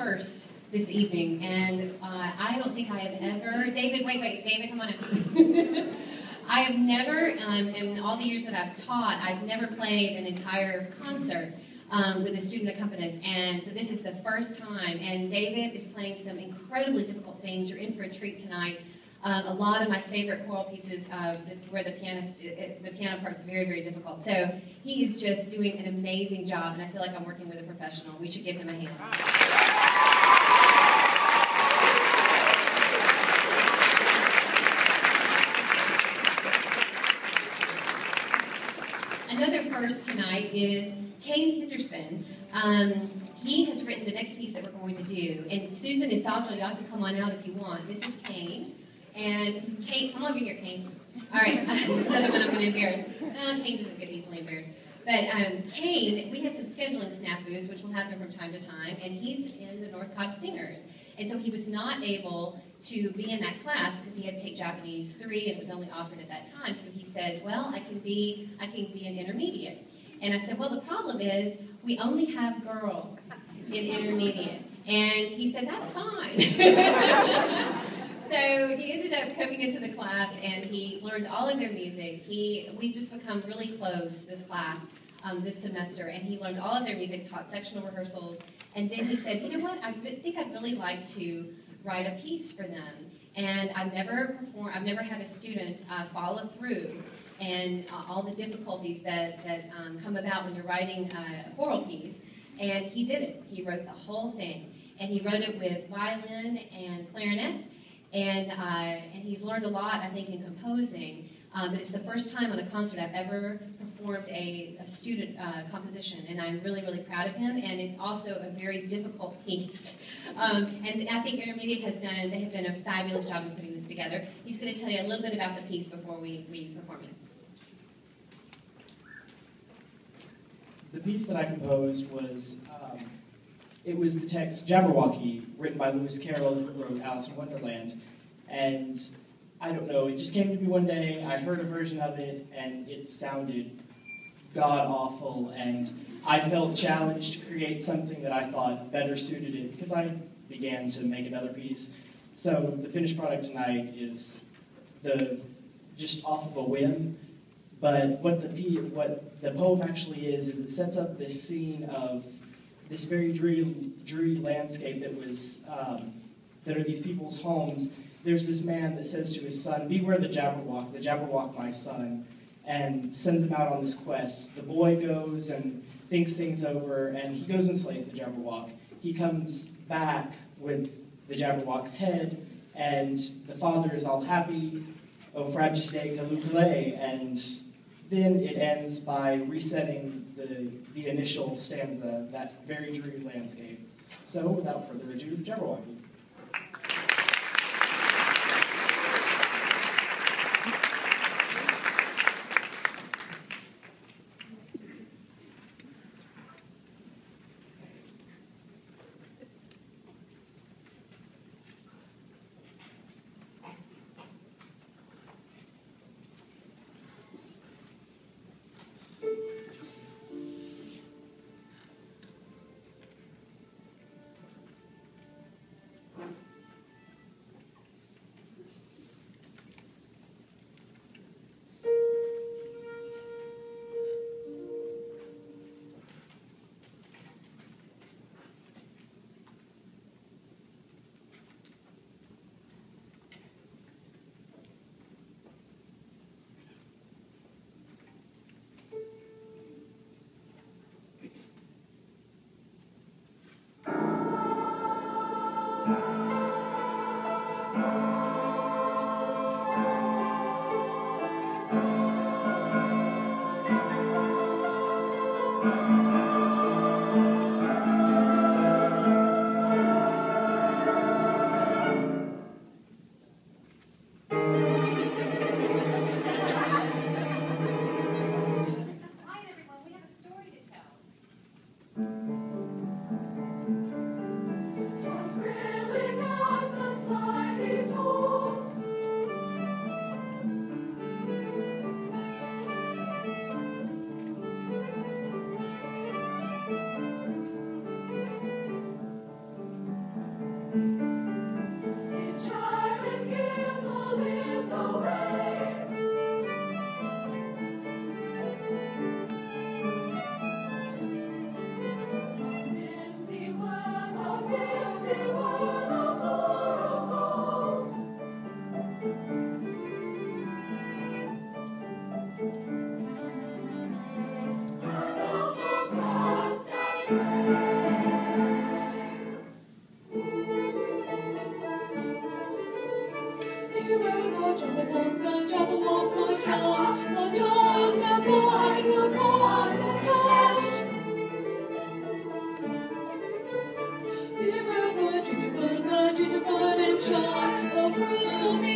first this evening, and I don't think I have ever... David, wait, David, come on up. I have never, in all the years that I've taught, I've never played an entire concert with a student accompanist, and so this is the first time, and David is playing some incredibly difficult things. You're in for a treat tonight. A lot of my favorite choral pieces where the piano part is very, very difficult. So he is just doing an amazing job, and I feel like I'm working with a professional. We should give him a hand. Another first tonight is Cain Henderson. He has written the next piece that we're going to do. And Susan and Sandra, y'all can come on out if you want. This is Cain. And Cain, come over here, Cain. All right, that's another one I'm going to embarrass. Cain doesn't get easily embarrassed. But Cain, we had some scheduling snafus, which will happen from time to time, and he's in the North Cobb Singers. And so he was not able to be in that class because he had to take Japanese 3, and it was only offered at that time. So he said, well, I can be an intermediate. And I said, well, the problem is we only have girls in intermediate. And he said, that's fine. So he ended up coming into the class, and he learned all of their music. We've just become really close, this class, this semester, and he learned all of their music, taught sectional rehearsals, and then he said, you know what, I think I'd really like to write a piece for them. And I've never had a student follow through, and all the difficulties that come about when you're writing a choral piece, and he did it. He wrote the whole thing, and he wrote it with violin and clarinet. And he's learned a lot, I think, in composing. But it's the first time on a concert I've ever performed a student composition, and I'm really, really proud of him. And it's also a very difficult piece. And I think Intermediate have done a fabulous job in putting this together. He's going to tell you a little bit about the piece before we perform it. The piece that I composed was, it was the text Jabberwocky, written by Lewis Carroll, who wrote Alice in Wonderland. And I don't know, it just came to me one day, I heard a version of it, and it sounded god-awful, and I felt challenged to create something that I thought better suited it, because I began to make another piece. So the finished product tonight is just off of a whim, but what the poem actually is it sets up this scene of this very dreary landscape that are these people's homes. There's this man that says to his son, beware the Jabberwock my son, and sends him out on this quest. The boy goes and thinks things over, and he goes and slays the Jabberwock. He comes back with the Jabberwock's head, and the father is all happy, oh fragiste Kalukale, and then it ends by resetting the initial stanza, that very dreary landscape. So, without further ado, Jabberwocky. to bud and char, oh, through me